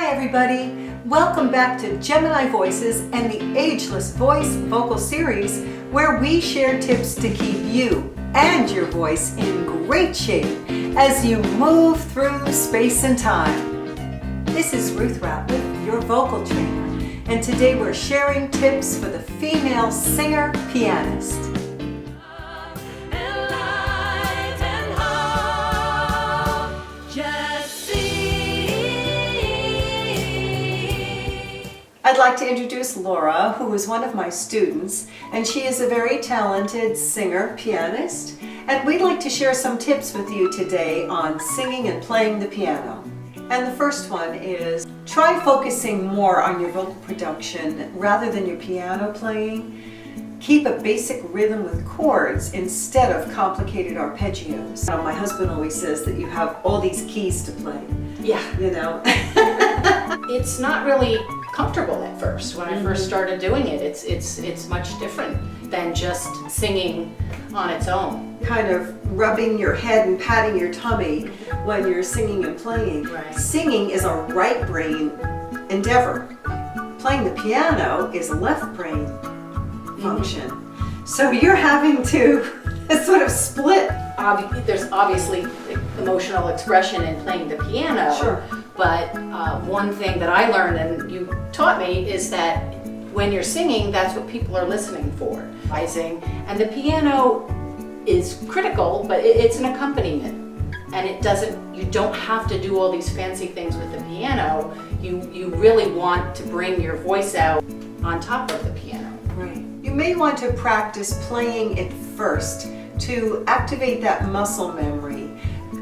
Hi everybody! Welcome back to Gemini Voices and the Ageless Voice Vocal Series, where we share tips to keep you and your voice in great shape as you move through space and time. This is Ruth Ratliff, your vocal trainer, and today we're sharing tips for the female singer pianist. I'd like to introduce Laura, who is one of my students, and she is a very talented singer, pianist, and we'd like to share some tips with you today on singing and playing the piano. And the first one is try focusing more on your vocal production rather than your piano playing. Keep a basic rhythm with chords instead of complicated arpeggios. My husband always says that you have all these keys to play. Yeah. You know? It's not really comfortable at first. When I first started doing it, it's much different than just singing on its own. Kind of rubbing your head and patting your tummy when you're singing and playing. Right. Singing is a right brain endeavor. Playing the piano is a left brain function. So you're having to sort of split. There's obviously emotional expression in playing the piano. Sure. But one thing that I learned and you taught me is that when you're singing, that's what people are listening for. And the piano is critical, but it's an accompaniment. And you don't have to do all these fancy things with the piano. You really want to bring your voice out on top of the piano. Right. You may want to practice playing it first to activate that muscle memory.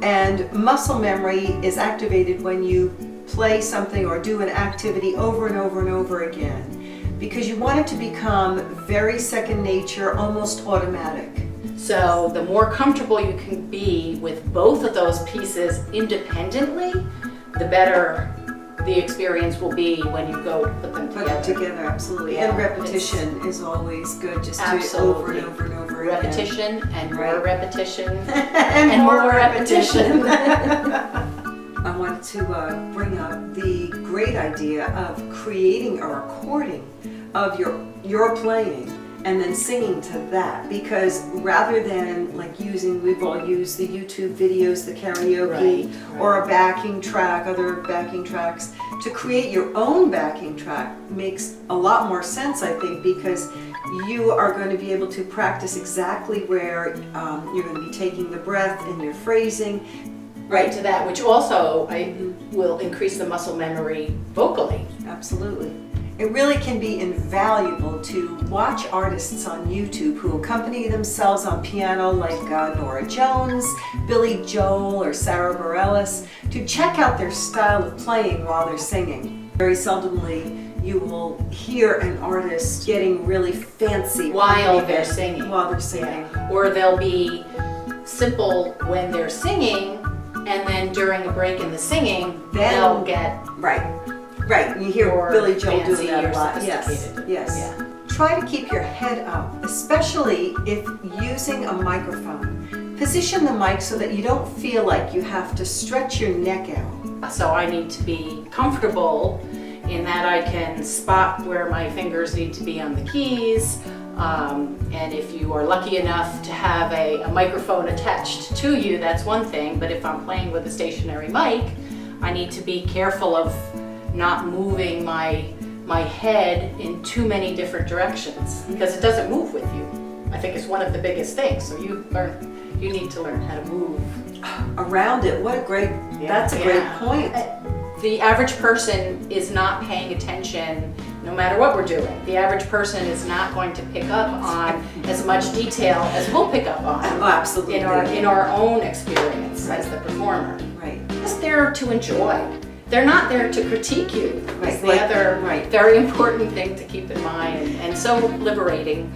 And muscle memory is activated when you play something or do an activity over and over and over again, because you want it to become very second nature, almost automatic. So the more comfortable you can be with both of those pieces independently, the better the experience will be when you go put them together. Absolutely. Yeah, and repetition is always good, just to over and over and over again. Repetition and more repetition and more repetition. repetition. I wanted to bring up the great idea of creating a recording of your playing and then singing to that, because rather than like we've all used the YouTube videos, the karaoke, right. or a backing track, other backing tracks, to create your own backing track makes a lot more sense, I think, because you are going to be able to practice exactly where you're going to be taking the breath and your phrasing. Right to that, which also will increase the muscle memory vocally. Absolutely. It really can be invaluable to watch artists on YouTube who accompany themselves on piano, like NORA Jones, Billy Joel, or SARA, BAREILLES, to check out their style of playing while they're singing. Very seldomly you will hear an artist getting really fancy while they're singing. Yeah. Or they'll be simple when they're singing, and then during a break in the singing, they'll get Right, you hear Billy Joel doing that a lot. Yes. Yeah. Try to keep your head up, especially if using a microphone. Position the mic so that you don't feel like you have to stretch your neck out. So I need to be comfortable in that I can spot where my fingers need to be on the keys. And if you are lucky enough to have a microphone attached to you, that's one thing. But if I'm playing with a stationary mic, I need to be careful of not moving my head in too many different directions, because it doesn't move with you. I think it's one of the biggest things. So you need to learn how to move around it. That's a great point. The average person is not paying attention no matter what we're doing. The average person is not going to pick up on as much detail as we'll pick up on. Oh, absolutely. In our own experience as the performer. Right. Just there to enjoy. They're not there to critique you. It's the other right. very important thing to keep in mind, and so liberating.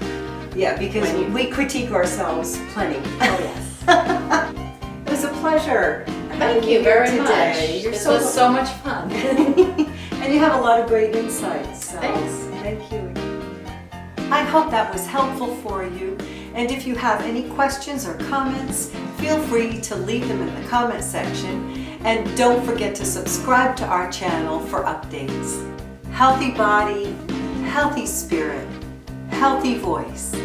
Yeah, because we critique ourselves plenty. Oh yes. It was a pleasure. Thank you very much. This was so much fun. And you have a lot of great insights. So Thanks. Thank you. I hope that was helpful for you. And if you have any questions or comments, feel free to leave them in the comment section. And don't forget to subscribe to our channel for updates. Healthy body, healthy spirit, healthy voice.